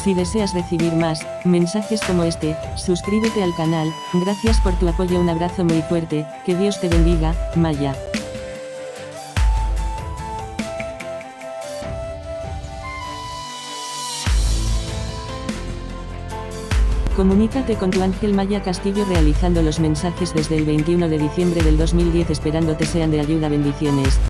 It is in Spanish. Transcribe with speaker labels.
Speaker 1: Si deseas recibir más mensajes como este, suscríbete al canal. Gracias por tu apoyo, un abrazo muy fuerte, que Dios te bendiga, Maya. Comunícate con tu ángel Maya Castillo realizando los mensajes desde el 21 de diciembre del 2010, esperando te sean de ayuda. Bendiciones.